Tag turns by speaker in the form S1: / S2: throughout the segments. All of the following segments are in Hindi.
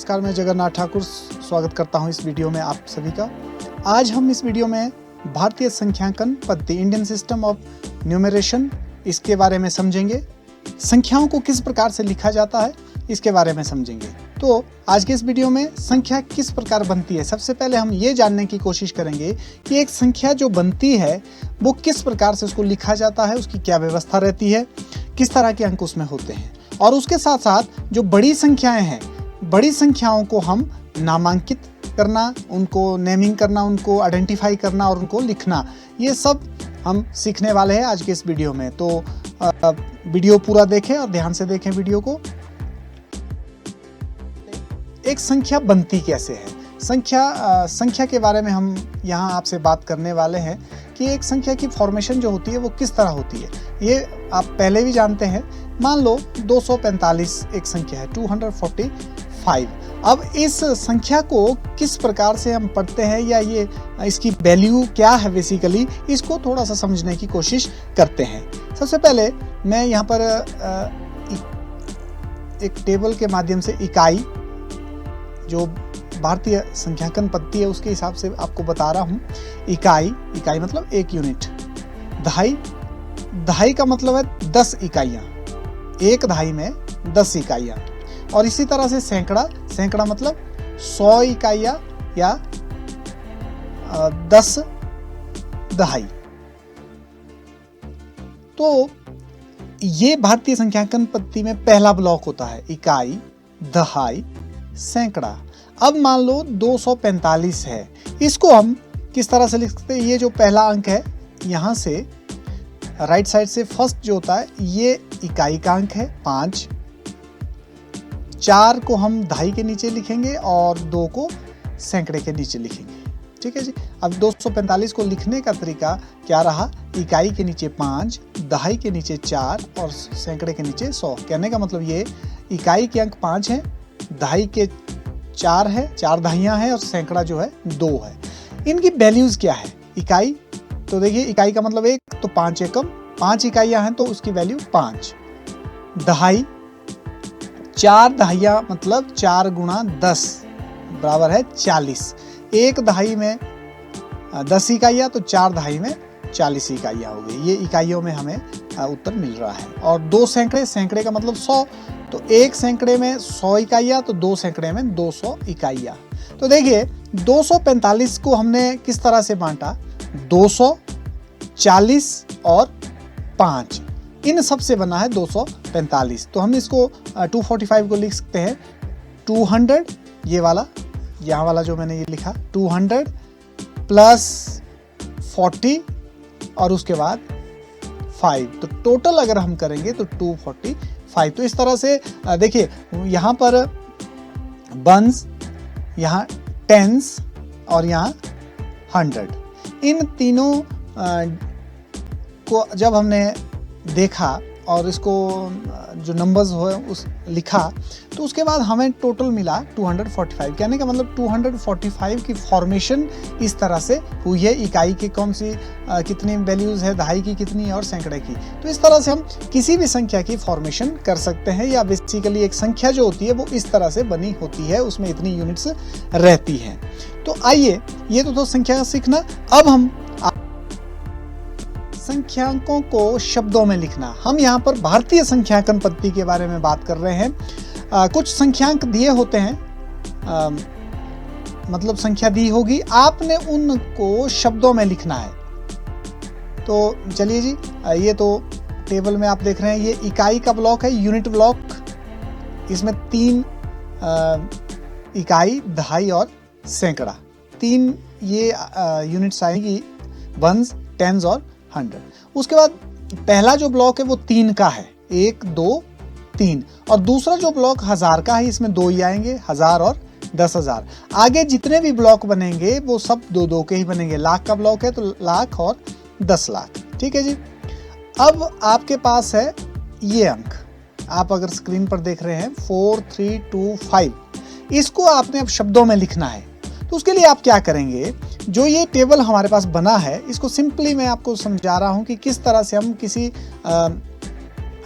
S1: नमस्कार, मैं जगन्नाथ ठाकुर स्वागत करता हूं इस वीडियो में आप सभी का। आज हम इस वीडियो में भारतीय संख्यांकन पद्धति इंडियन सिस्टम ऑफ न्यूमरेशन इसके बारे में समझेंगे। संख्याओं को किस प्रकार से लिखा जाता है इसके बारे में समझेंगे। तो आज के इस वीडियो में संख्या किस प्रकार बनती है, सबसे पहले हम ये जानने की कोशिश करेंगे कि एक संख्या जो बनती है वो किस प्रकार से उसको लिखा जाता है, उसकी क्या व्यवस्था रहती है, किस तरह के अंक उसमें होते हैं। और उसके साथ साथ जो बड़ी संख्याएं हैं, बड़ी संख्याओं को हम नामांकित करना, उनको नेमिंग करना, उनको आइडेंटिफाई करना और उनको लिखना, ये सब हम सीखने वाले हैं आज के इस वीडियो में। तो वीडियो पूरा देखें और ध्यान से देखें वीडियो को। एक संख्या बनती कैसे है, संख्या के बारे में हम यहाँ आपसे बात करने वाले हैं कि एक संख्या की फॉर्मेशन जो होती है वो किस तरह होती है। ये आप पहले भी जानते हैं। मान लो 245 एक संख्या है, 245। अब इस संख्या को किस प्रकार से हम पढ़ते हैं या ये इसकी वैल्यू क्या है, बेसिकली इसको थोड़ा सा समझने की कोशिश करते हैं। सबसे पहले मैं यहाँ पर एक टेबल के माध्यम से इकाई, जो भारतीय संख्यांकन पद्धति है उसके हिसाब से आपको बता रहा हूँ। इकाई मतलब एक यूनिट। दहाई का मतलब है 10 इकाइयाँ, एक दहाई में 10 इकाइयाँ। और इसी तरह से सैकड़ा मतलब 100 इकाइयाँ या 10 दहाई। तो ये भारतीय संख्यांकन पद्धति में पहला ब्लॉक होता है, इकाई, दहाई, सैकड़ा। अब मान लो 245 है, इसको हम किस तरह से लिख सकते हैं। ये जो पहला अंक है, यहाँ से राइट साइड से फर्स्ट जो होता है ये इकाई का अंक है 5। 4 को हम दहाई के नीचे लिखेंगे और 2 को सैकड़े के नीचे लिखेंगे। ठीक है जी। अब 245 को लिखने का तरीका क्या रहा, इकाई के नीचे 5, दहाई के नीचे 4 और सैकड़े के नीचे 100। कहने का मतलब ये इकाई के अंक 5 है, दहाई के 4 है, 4 दहाइयाँ हैं और सैकड़ा जो है 2 है। इनकी वैल्यूज क्या है। इकाई तो देखिए, इकाई का मतलब 1, तो 5 एकम, 5 इकाइयाँ हैं तो उसकी वैल्यू 5। दहाई 4 दहाइयाँ मतलब 4 गुणा 10 बराबर है 40। एक दहाई में 10 इकाइयाँ तो 4 दहाई में 40 इकाइयाँ हो गई। ये इकाइयों में हमें उत्तर मिल रहा है। और 2 सैकड़े का मतलब 100, तो एक सैकड़े में 100 इकाइयाँ तो 2 सैकड़े में 200 इकाइयाँ। तो देखिए 245 को हमने किस तरह से बांटा, 200, 40 और 5, इन सब से बना है 245। तो हम इसको 245 को लिख सकते हैं 200, ये वाला, यहाँ वाला जो मैंने ये लिखा 200 प्लस 40 और उसके बाद 5, तो टोटल अगर हम करेंगे तो 245। तो इस तरह से देखिए यहाँ पर वंस, यहाँ टेंस और यहाँ 100, इन तीनों को जब हमने देखा और इसको जो नंबर्स हो उस लिखा, तो उसके बाद हमें टोटल मिला 245। कहने का मतलब 245 की फॉर्मेशन इस तरह से हुई है। इकाई की कौन सी कितनी वैल्यूज़ है, दहाई की कितनी और सैकड़े की। तो इस तरह से हम किसी भी संख्या की फॉर्मेशन कर सकते हैं, या बेसिकली एक संख्या जो होती है वो इस तरह से बनी होती है, उसमें इतनी यूनिट्स रहती हैं। तो आइए, ये तो संख्या सीखना। अब हम संख्यांकों को शब्दों में लिखना। हम यहाँ पर भारतीय संख्यांकन पद्धति के बारे में बात कर रहे हैं। कुछ संख्यांक दिए होते हैं, मतलब संख्या दी होगी, आपने उनको शब्दों में लिखना है। तो चलिए जी, ये तो टेबल में आप देख रहे हैं, ये इकाई का ब्लॉक है, यूनिट ब्लॉक। इसमें 3 इकाई, दहाई और सैकड़ा, 3 ये यूनिट्स आएगी, वंस, टेंस और 100। उसके बाद पहला जो ब्लॉक है वो 3 का है, 1, 2, 3। और दूसरा जो ब्लॉक 1000 का है, इसमें 2 ही आएंगे, 1000 और 10,000। आगे जितने भी ब्लॉक बनेंगे वो सब 2-2 के ही बनेंगे। लाख का ब्लॉक है तो लाख और 10 लाख। ठीक है जी। अब आपके पास है ये अंक, आप अगर स्क्रीन पर देख रहे हैं 4325, इसको आपने अब शब्दों में लिखना है। तो उसके लिए आप क्या करेंगे, जो ये टेबल हमारे पास बना है इसको सिंपली मैं आपको समझा रहा हूँ कि किस तरह से हम किसी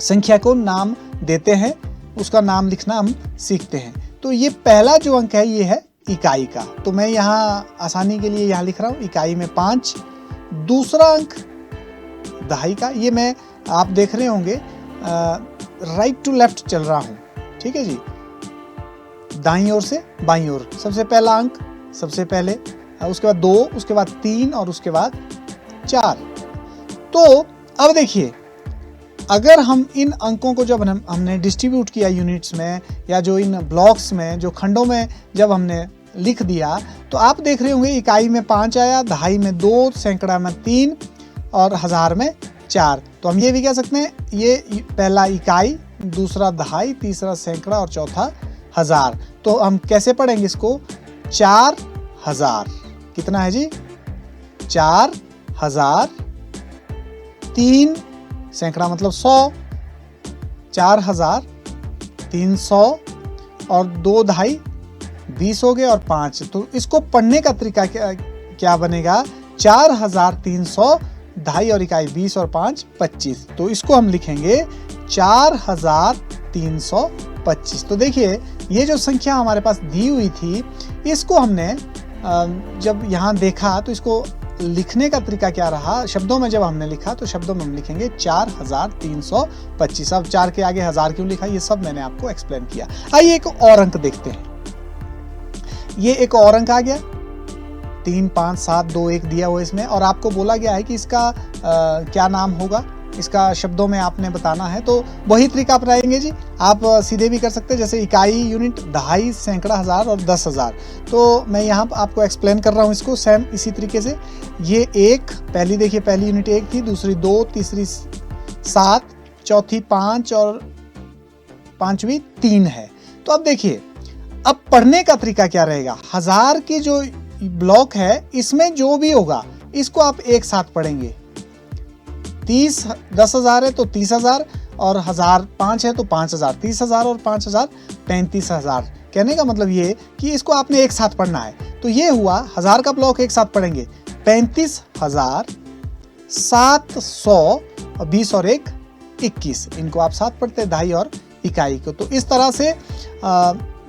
S1: संख्या को नाम देते हैं, उसका नाम लिखना हम सीखते हैं। तो ये पहला जो अंक है ये है इकाई का, तो मैं यहाँ आसानी के लिए यहाँ लिख रहा हूँ इकाई में 5। दूसरा अंक दहाई का, ये मैं आप देख रहे होंगे राइट टू लेफ्ट चल रहा हूँ, ठीक है जी, दाईं ओर से बाईं ओर। सबसे पहला अंक सबसे पहले, उसके बाद 2, उसके बाद 3 और उसके बाद 4। तो अब देखिए, अगर हम इन अंकों को जब हमने डिस्ट्रीब्यूट किया यूनिट्स में, या जो इन ब्लॉक्स में, जो खंडों में जब हमने लिख दिया, तो आप देख रहे होंगे इकाई में 5 आया, दहाई में 2, सैकड़ा में 3 और हजार में 4। तो हम ये भी कह सकते हैं ये पहला इकाई, दूसरा दहाई, तीसरा सैकड़ा और चौथा हजार। तो हम कैसे पढ़ेंगे इसको? 4000। कितना है जी? 4000। 3 सैकड़ा मतलब 100, 4300 और 2 दहाई 20 हो गए और 5। तो इसको पढ़ने का तरीका क्या बनेगा? 4300, दहाई और इकाई 20 और 5 25। तो इसको हम लिखेंगे 4325। तो देखिए, ये जो संख्या हमारे पास दी हुई थी, इसको हमने जब यहाँ देखा तो इसको लिखने का तरीका क्या रहा? शब्दों में जब हमने लिखा तो शब्दों में हम लिखेंगे 4325। अब 4 के आगे हजार क्यों लिखा, ये सब मैंने आपको एक्सप्लेन किया। आइए एक और अंक देखते हैं। ये एक और अंक आ गया, 3 5 7 2 1 दिया हुआ इसमें, और आपको बोला गया है कि इसका क्या नाम होगा, इसका शब्दों में आपने बताना है। तो वही तरीका अपनाएंगे जी, आप सीधे भी कर सकते हैं, जैसे इकाई, यूनिट, दहाई, सैकड़ा, हजार और 10,000। तो मैं यहाँ आपको एक्सप्लेन कर रहा हूँ इसको सेम इसी तरीके से। ये एक, पहली देखिए, पहली यूनिट 1 थी, दूसरी 2, तीसरी 7, चौथी 5 और पांचवी 3 है। तो अब देखिए, अब पढ़ने का तरीका क्या रहेगा? हजार की जो ब्लॉक है, इसमें जो भी होगा इसको आप एक साथ पढ़ेंगे। 10,000 है तो 30,000, और 1005 है तो 5,000। 30,000 और 5,000 35,000। कहने का मतलब ये कि इसको आपने एक साथ पढ़ना है। तो ये हुआ, हजार का ब्लॉक एक साथ पढ़ेंगे, 35,720 और 1 21। इनको आप साथ पढ़ते हैं, दहाई और इकाई को। तो इस तरह से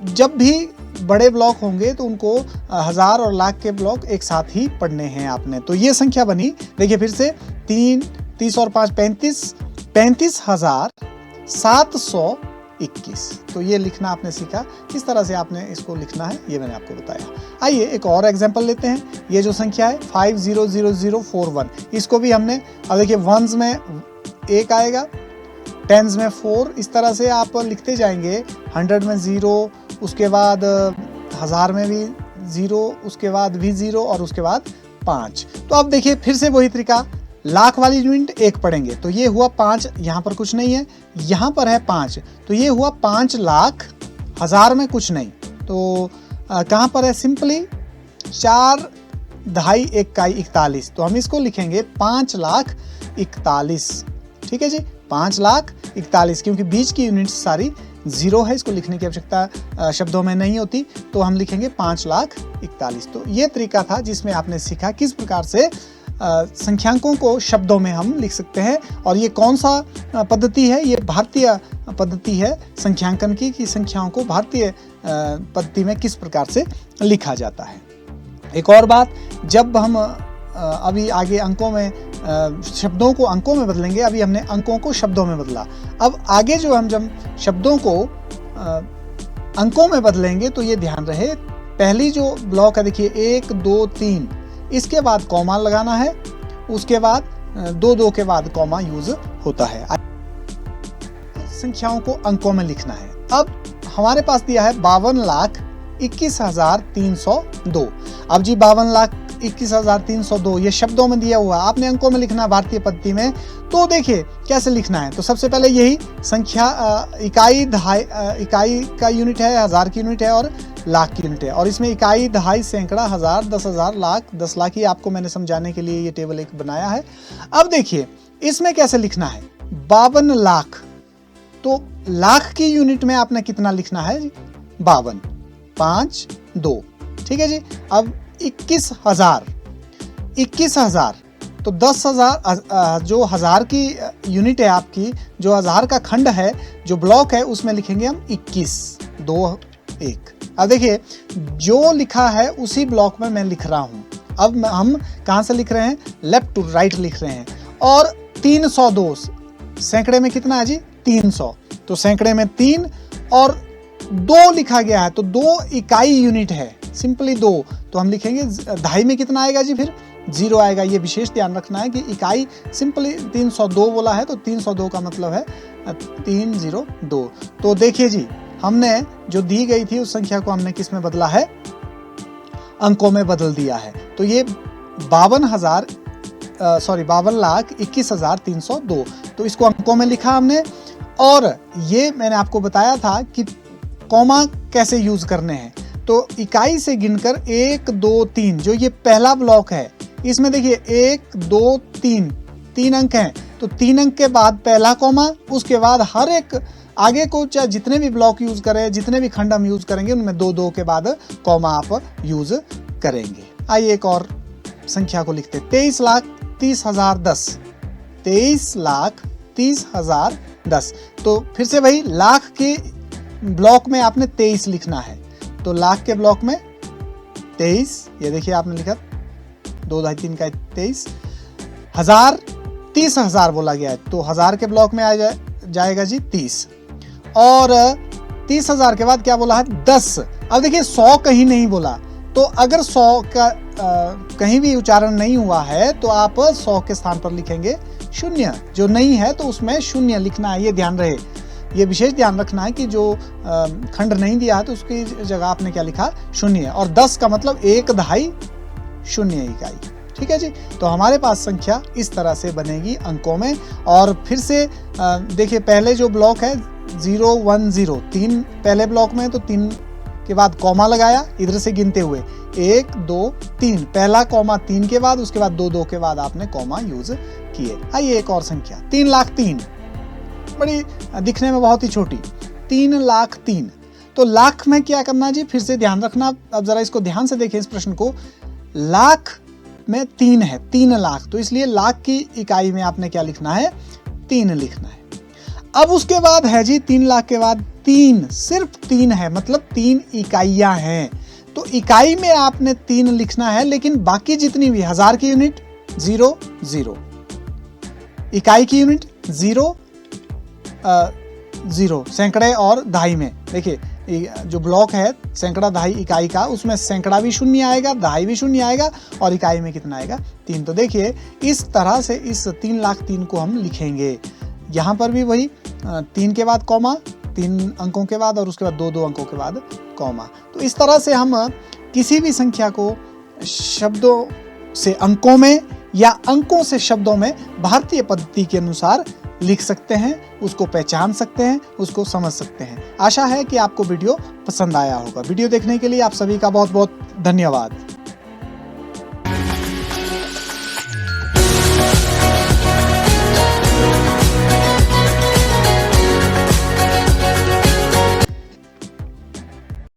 S1: जब भी बड़े ब्लॉक होंगे तो उनको हजार और लाख के ब्लॉक एक साथ ही पढ़ने हैं आपने। तो ये संख्या बनी, देखिए फिर से, 3 30 और 5 35, 35,721। तो ये लिखना आपने सीखा, किस तरह से आपने इसको लिखना है ये मैंने आपको बताया। आइए एक और एग्जांपल लेते हैं। ये जो संख्या है 500041, इसको भी हमने, अब देखिए, वंस में 1 आएगा, टेंस में 4, इस तरह से आप लिखते जाएंगे। 100 में 0, उसके बाद 1000 में भी 0, उसके बाद भी 0 और उसके बाद 5। तो अब देखिए फिर से वही तरीका, लाख वाली यूनिट 1 पढ़ेंगे, तो ये हुआ 5, यहाँ पर कुछ नहीं है, यहाँ पर है 5, तो ये हुआ 5 लाख। हजार में कुछ नहीं, तो कहाँ पर है? सिंपली 4 दहाई 1 इकाई 41। तो हम इसको लिखेंगे 5,41,। ठीक है जी, 5,41,, क्योंकि बीच की यूनिट सारी 0 है, इसको लिखने की आवश्यकता शब्दों में नहीं होती, तो हम लिखेंगे 5,41,। तो ये तरीका था जिसमें आपने सीखा किस प्रकार से संख्यांकों को शब्दों में हम लिख सकते हैं। और ये कौन सा पद्धति है? ये भारतीय पद्धति है संख्यांकन की, कि संख्याओं को भारतीय पद्धति में किस प्रकार से लिखा जाता है। एक और बात, जब हम अभी आगे अंकों में शब्दों को अंकों में बदलेंगे, अभी हमने अंकों को शब्दों में बदला, अब आगे जो हम जब शब्दों को अंकों में बदलेंगे तो ये ध्यान रहे, पहली जो ब्लॉक है देखिए 1 2 3, इसके बाद कॉमा लगाना है, उसके बाद 2 के बाद कॉमा यूज होता है। संख्याओं को अंकों में लिखना है। अब हमारे पास दिया है 52,21,302। अब जी 52,21,302 ये शब्दों में दिया हुआ, आपने अंकों में लिखना भारतीय पद्धति में। तो देखिए कैसे लिखना है। तो सबसे पहले यही संख्या, इकाई इकाई का यूनिट है, हजार की यूनिट है और लाख की यूनिट है, और इसमें इकाई, दहाई, सैकड़ा, हजार, 10,000, लाख, 10 लाख, ही आपको मैंने समझाने के लिए ये टेबल एक बनाया है। अब देखिए इसमें कैसे लिखना है, 52 लाख, तो लाख की यूनिट में आपने कितना लिखना है? 52, 5 2, ठीक है जी। अब 21,000, तो 10,000 जो हजार की यूनिट है आपकी, जो हजार का खंड है, जो ब्लॉक है, उसमें लिखेंगे हम 21, 2 1। अब देखिए जो लिखा है उसी ब्लॉक में मैं लिख रहा हूं। अब हम कहां से लिख रहे हैं, लेफ्ट टू राइट लिख रहे हैं। और 302 सैकड़े में कितना है जी, 300, तो सैकड़े में 3 और 2 लिखा गया है तो 2 इकाई यूनिट है, सिंपली 2, तो हम लिखेंगे दहाई में कितना आएगा जी, फिर 0 आएगा। ये विशेष ध्यान रखना है कि इकाई सिंपली 302 बोला है तो 302 का मतलब है 302। तो देखिए जी हमने जो दी गई थी उस संख्या को हमने किस में बदला है, अंकों में बदल दिया है। तो ये 52,21,302, तो इसको अंकों में लिखा हमने। और ये मैंने आपको बताया था कि कॉमा कैसे यूज करने हैं। तो इकाई से गिनकर 1 2 3 जो ये पहला ब्लॉक है, इसमें देखिए 1 2 3 3 अंक हैं, तो 3 अंक के बाद पहला कॉमा, उसके बाद हर एक आगे को चाहे जितने भी ब्लॉक यूज करें, जितने भी खंड हम यूज करेंगे उनमें 2 2 के बाद कॉमा आप यूज करेंगे। आइए एक और संख्या को लिखते हैं, 23,30,010, 23,30,010। तो फिर से भाई लाख के ब्लॉक में आपने 23 लिखना है, तो लाख के ब्लॉक में 23, ये देखिए आपने लिखा 2 2 3 का 23, हजार 30,000 बोला गया है तो हजार के ब्लॉक में आ जाएगा जी 30, और 30,000 के बाद क्या बोला है 10। अब देखिए 100 कहीं नहीं बोला, तो अगर 100 का कहीं भी उच्चारण नहीं हुआ है तो आप 100 के स्थान पर लिखेंगे 0, जो नहीं है तो उसमें 0 लिखना है, ये ध्यान रहे। ये विशेष ध्यान रखना है कि जो खंड नहीं दिया है तो उसकी जगह आपने क्या लिखा, 0, और 10 का मतलब 1 दहाई 0 इकाई। ठीक है जी, तो हमारे पास संख्या इस तरह से बनेगी अंकों में। और फिर से देखिए पहले जो ब्लॉक है 0 1 0, 3 पहले ब्लॉक में, तो 3 के बाद कॉमा लगाया इधर से गिनते हुए 1 2 3, पहला कॉमा 3 के बाद, उसके बाद 2 2 के बाद आपने कॉमा यूज किए। आइए एक और संख्या 3,03,000, बड़ी दिखने में बहुत ही छोटी, 3,03,000। तो लाख में क्या करना जी, फिर से ध्यान रखना। अब जरा इसको ध्यान से देखें इस प्रश्न को, लाख में 3 है, 3 लाख, तो इसलिए लाख की इकाई में आपने क्या लिखना है, 3 लिखना है। अब उसके बाद है जी 3 लाख के बाद 3, सिर्फ 3 है, मतलब 3 इकाइयां हैं, तो इकाई में आपने 3 लिखना है, लेकिन बाकी जितनी भी हजार की यूनिट 0 0, इकाई की यूनिट 0 0, सैकड़े और दहाई में देखिए जो ब्लॉक है सैकड़ा दहाई इकाई का, उसमें सैकड़ा भी 0 आएगा, दहाई भी 0 आएगा, और इकाई में कितना आएगा 3। तो देखिए इस तरह से इस 3,03,000 को हम लिखेंगे। यहाँ पर भी वही 3 के बाद कॉमा, 3 अंकों के बाद, और उसके बाद 2 2 अंकों के बाद कॉमा। तो इस तरह से हम किसी भी संख्या को शब्दों से अंकों में या अंकों से शब्दों में भारतीय पद्धति के अनुसार लिख सकते हैं, उसको पहचान सकते हैं, उसको समझ सकते हैं। आशा है कि आपको वीडियो पसंद आया होगा। वीडियो देखने के लिए आप सभी का बहुत बहुत धन्यवाद।